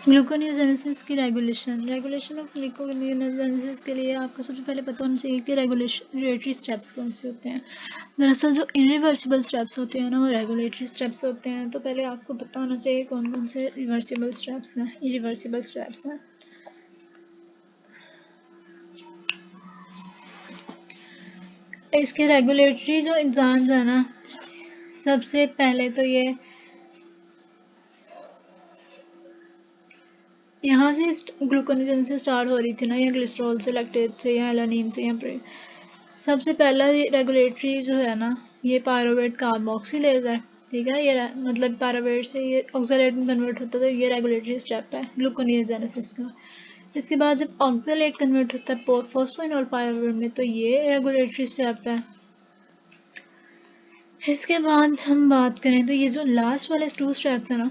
Gluconeogenesis की regulation of gluconeogenesis के लिए आपको सबसे पहले पता होना चाहिए कि रेगुलेटरी स्टेप्स कौन से होते हैं। दरअसल जो इरिवर्सिबल स्टेप्स होते हैं ना वो रेगुलेटरी स्टेप्स होते हैं। तो पहले आपको पता होना चाहिए कौन कौन से रिवर्सिबल स्टेप्स हैं, इरिवर्सिबल स्टेप्स हैं। इसके रेगुलेटरी जो एग्जाम्स है ना, सबसे पहले तो ये यहाँ से ग्लूकोनियोजेनेसिस से स्टार्ट हो रही थी ना, या ग्लिसरॉल से, लैक्टेट से, या एलानीन से, या सबसे पहला रेगुलेटरी जो है ना, ये पायरोवेट कार्बोक्सिलेज है। ठीक है, ये मतलब पायरोवेट से ये ऑक्सलेट में कन्वर्ट होता है, तो ये रेगुलेटरी स्टेप है ग्लूकोनियोजेनेसिस का। इसके बाद जब ऑक्सलेट कन्वर्ट होता है फोस्फोइनोल पायरोवेट में, तो ये रेगुलेटरी स्टेप है। इसके बाद हम बात करें तो ये जो लास्ट वाले 2 स्टेप्स है ना,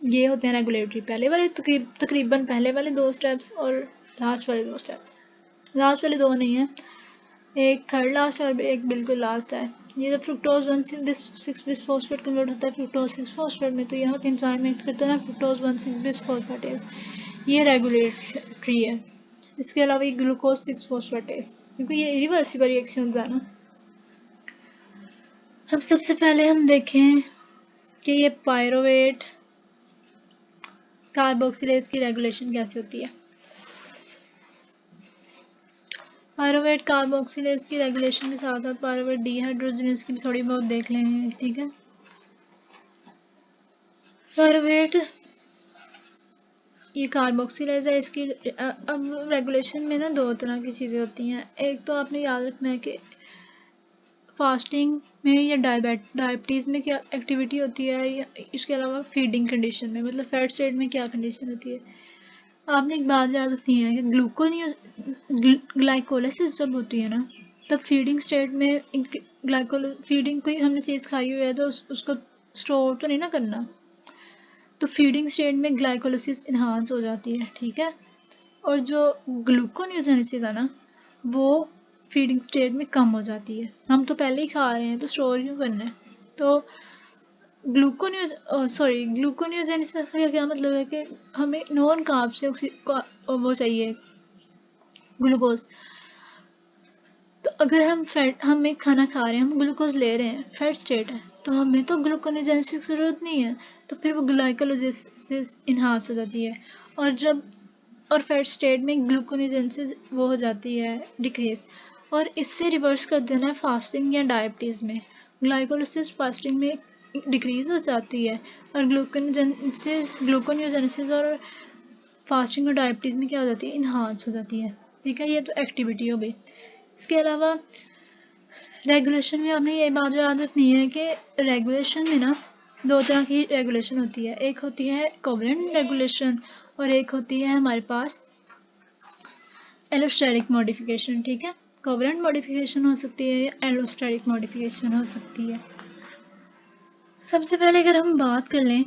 ये होते हैं रेगुलेटरी। पहले वाले तकरीबन पहले वाले 2 स्टेप्स और लास्ट वाले 2 स्टेप। लास्ट वाले 2 नहीं है, एक थर्ड लास्ट और एक बिल्कुल लास्ट है। ये जब फ्रुक्टोज 1,6 बिसफॉस्फेट कन्वर्ट होता है फ्रुक्टोज 6 फॉस्फेट में, तो यहाँ पे एंजाइम एक्ट करता है ना फ्रुक्टोज 1,6 बिसफॉस्फेटेज, ये रेगुलेटरी है। इसके अलावा ये ग्लूकोज 6 फॉस्फेटेज, क्योंकि ये इरिवर्सिबल रिएक्शंस है ना। अब सबसे पहले हम देखें कि ये पायरोवेट कार्बोक्सिलेज की रेगुलेशन कैसे होती है। पायरोवेट कार्बोक्सिलेज की रेगुलेशन के साथ साथ पायरोवेट डिहाइड्रोजनेज की भी थोड़ी बहुत देख लेंगे। ठीक है, पायरोवेट ये कार्बोक्सिलेज है। इसकी अब रेगुलेशन में ना 2 तरह की चीज़ें होती हैं। एक तो आपने याद रखना है कि फास्टिंग में या डायबिटीज़ में क्या एक्टिविटी होती है, या इसके अलावा फीडिंग कंडीशन में, मतलब फैट स्टेट में क्या कंडीशन होती है। आपने एक बात याद रखनी है कि ग्लाइकोलिसिस जब होती है ना, तब फीडिंग स्टेट में फीडिंग कोई हमने चीज़ खाई हुई है तो उसको स्टोर तो नहीं ना करना, तो फीडिंग स्टेट में ग्लाइकोलिसिस इन्हांस हो जाती है। ठीक है, और जो ग्लूकोनियोजेनेसिस है ना, वो फीडिंग स्टेट में कम हो जाती है। हम तो पहले ही खा रहे हैं तो स्टोर क्यों करना है। तो ग्लूकोनियोजेनेसिस का क्या मतलब है कि हमें नॉन कार्ब से वो चाहिए ग्लूकोज। तो अगर हम एक खाना खा रहे हैं, हम ग्लूकोज ले रहे हैं, फैट स्टेट है, तो हमें तो ग्लूकोनियोजेनेसिस की जरूरत नहीं है, तो फिर वो ग्लाइकोलिसिस इन्हांस हो जाती है। और फैट स्टेट में ग्लूकोनियोजेनेसिस वो हो जाती है डिक्रीज। और इससे रिवर्स कर देना है फास्टिंग या डायबिटीज़ में। ग्लाइकोलिसिस फास्टिंग में डिक्रीज हो जाती है, और ग्लूकोनियोजेनेसिस और फास्टिंग और डायबिटीज़ में क्या हो जाती है, इन्हांस हो जाती है। ठीक है, ये तो एक्टिविटी हो गई। इसके अलावा रेगुलेशन में आपने ये बात याद रखनी है कि रेगुलेशन में ना 2 तरह की रेगुलेशन होती है। एक होती है कोवेलेंट रेगुलेशन और एक होती है हमारे पास एलोस्टेरिक मॉडिफिकेशन। ठीक है, कोवेलेंट मॉडिफिकेशन हो सकती है या एलोस्टेरिक मॉडिफिकेशन हो सकती है। सबसे पहले अगर हम बात कर लें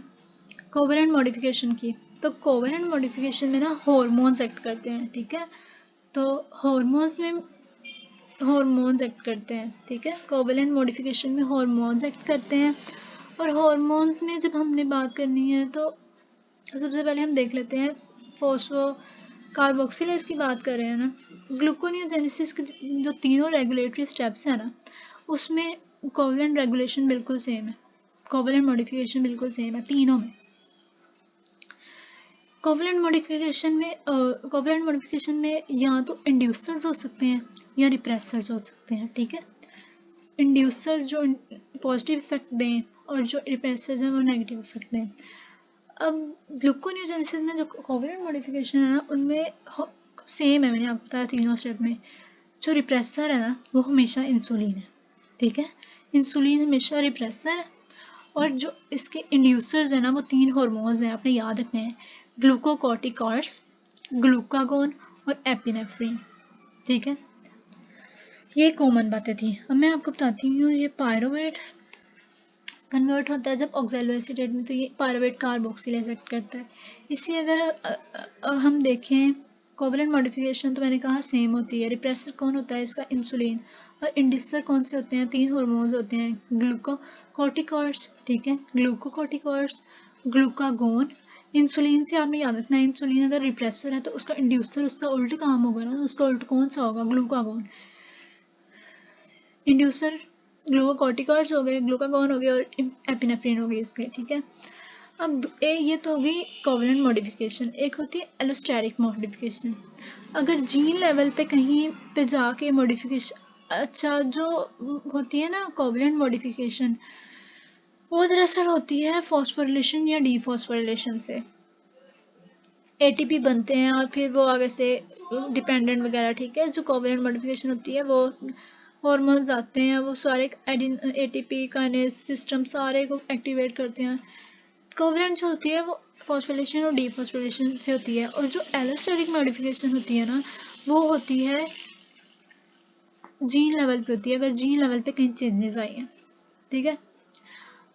कोवेलेंट मॉडिफिकेशन की, तो कोवेलेंट मॉडिफिकेशन में ना हॉर्मोन्स एक्ट करते हैं। ठीक है, तो हॉर्मोन्स एक्ट करते हैं। ठीक है, कोवेलेंट मॉडिफिकेशन में हॉर्मोन्स एक्ट करते हैं। और हॉर्मोन्स में जब हमने बात करनी है तो सबसे पहले हम देख लेते हैं फोस्फो कार्बोक्सिलेज की बात कर रहे हैं ना। ग्लूकोनियोजेनेसिस के जो तीनों रेगुलेटरी स्टेप्स हैं ना, उसमें कोवेलेंट रेगुलेशन बिल्कुल सेम है, कोवेलेंट मॉडिफिकेशन बिल्कुल सेम है तीनों में। कोवेलेंट मॉडिफिकेशन में या तो इंड्यूसर्स हो सकते हैं या रिप्रेसर्स हो सकते हैं। ठीक है, इंड्यूसर्स जो पॉजिटिव इफेक्ट दें और जो रिप्रेसर्स हैं वो नेगेटिव इफेक्ट दें। अब ग्लूकोनियोजेनेसिस में जो कोवेलेंट मॉडिफिकेशन है ना, उनमें सेम है, मैंने आपको बताया तीनों स्टेप में। जो रिप्रेसर है ना, वो हमेशा इंसुलिन है। ठीक है, इंसुलिन हमेशा रिप्रेसर है। और जो इसके इंड्यूसर्स है ना, वो 3 हॉर्मोन्स हैं, आपने याद रखने हैं, ग्लूकोकॉर्टिकॉइड्स, ग्लूकागोन और एपिनेफ्रिन। ठीक है, ये कॉमन बातें थी। अब मैं आपको बताती हूँ ये पायरोवेट कन्वर्ट होता है जब ऑक्सैलोएसिटेट में, तो ये पायरोवेट कार्बोक्सिलेज एक्ट करता है। इसी अगर हम देखें कोवेलेंट मॉडिफिकेशन, तो मैंने कहा सेम होती है। रिप्रेसर कौन होता है इसका, इंसुलिन। और इंड्यूसर कौन से होते हैं, 3 हार्मोन्स होते हैं, ग्लूकोकॉर्टिकॉइड्स। ठीक है, ग्लूकोकॉर्टिकॉइड्स, ग्लूकागोन इंसुलिन से आपने याद रखना है, इंसुलिन अगर रिप्रेसर है तो उसका इंड्यूसर उसका उल्ट काम होगा ना, उसका उल्ट कौन सा होगा, ग्लूकागोन। इंड्यूसर ग्लूकोकॉर्टिकॉइड्स हो गए, ग्लूकागोन हो गए और एपिनेफ्रिन हो गई इसके, ठीक है। अब ये तो हो गई कोवलेंट मॉडिफिकेशन। एक होती है एलोस्टेरिक मॉडिफिकेशन। अगर जीन लेवल पे कहीं पे जाके मॉडिफिकेशन, अच्छा जो होती है ना कोवलेंट मॉडिफिकेशन, वो दरअसल होती है फॉस्फोरिलेशन या डीफॉस्फोरिलेशन से। एटीपी बनते हैं और फिर वो आगे से डिपेंडेंट वगैरह, ठीक है। जो कोवलेंट मॉडिफिकेशन होती है वो हॉर्मोन्स आते हैं, वो सारे एटीपी काइनेज सिस्टम सारे को एक्टिवेट करते हैं। कोवलेंट जो होती है वो फॉस्फोरिलेशन और डीफॉस्फोरिलेशन से होती है। और जो एलोस्टेरिक मॉडिफिकेशन होती है ना, वो होती है जीन लेवल पे होती है, अगर जीन लेवल पे कहीं चेंजेस आई हैं, ठीक है।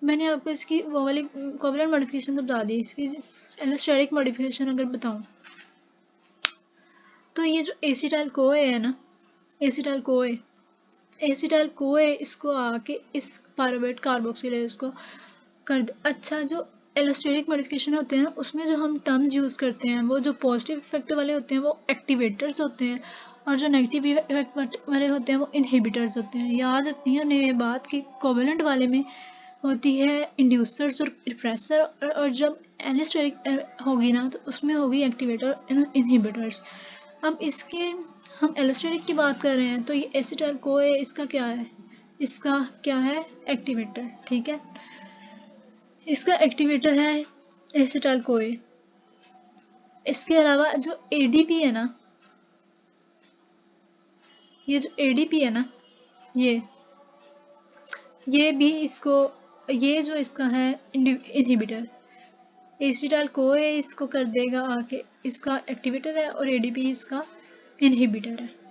मैंने आपको इसकी वो वाली कोवलेंट मॉडिफिकेशन तो बता दी, इसकी एलोस्टेरिक मॉडिफिकेशन अगर बताऊं तो ये जो एसिटाइल कोए है ना, एसिटाइल कोए, एसिटाइल कोए इसको आके इस पायरुवेट कार्बोक्सिलेज को कर दे। अच्छा जो एलोस्टेरिक मॉडिफिकेशन होते हैं ना, उसमें जो हम टर्म्स यूज़ करते हैं वो जो पॉजिटिव इफेक्ट वाले होते हैं वो एक्टिवेटर्स होते हैं, और जो नेगेटिव इफेक्ट वाले होते हैं वो इनहिबिटर्स होते हैं। याद रखनी है हमने ये बात कि कोवेलेंट वाले में होती है इंड्यूसर्स और रिप्रेसर, और जब एलोस्टेरिक होगी ना तो उसमें होगी एक्टिवेटर और इनहिबिटर्स। अब इसके हम एलोस्टेरिक की बात कर रहे हैं तो ये एसिटाइल कोए इसका क्या है, इसका क्या है, एक्टिवेटर, ठीक है। इसका एक्टिवेटर है एसिटाइल कोए। इसके अलावा जो एडीपी है ना, ये जो एडीपी है ना, ये भी इसको, ये जो इसका है इनहिबिटर, एसिटाइल कोए इसको कर देगा आके, इसका एक्टिवेटर है और एडीपी इसका इनहिबिटर है।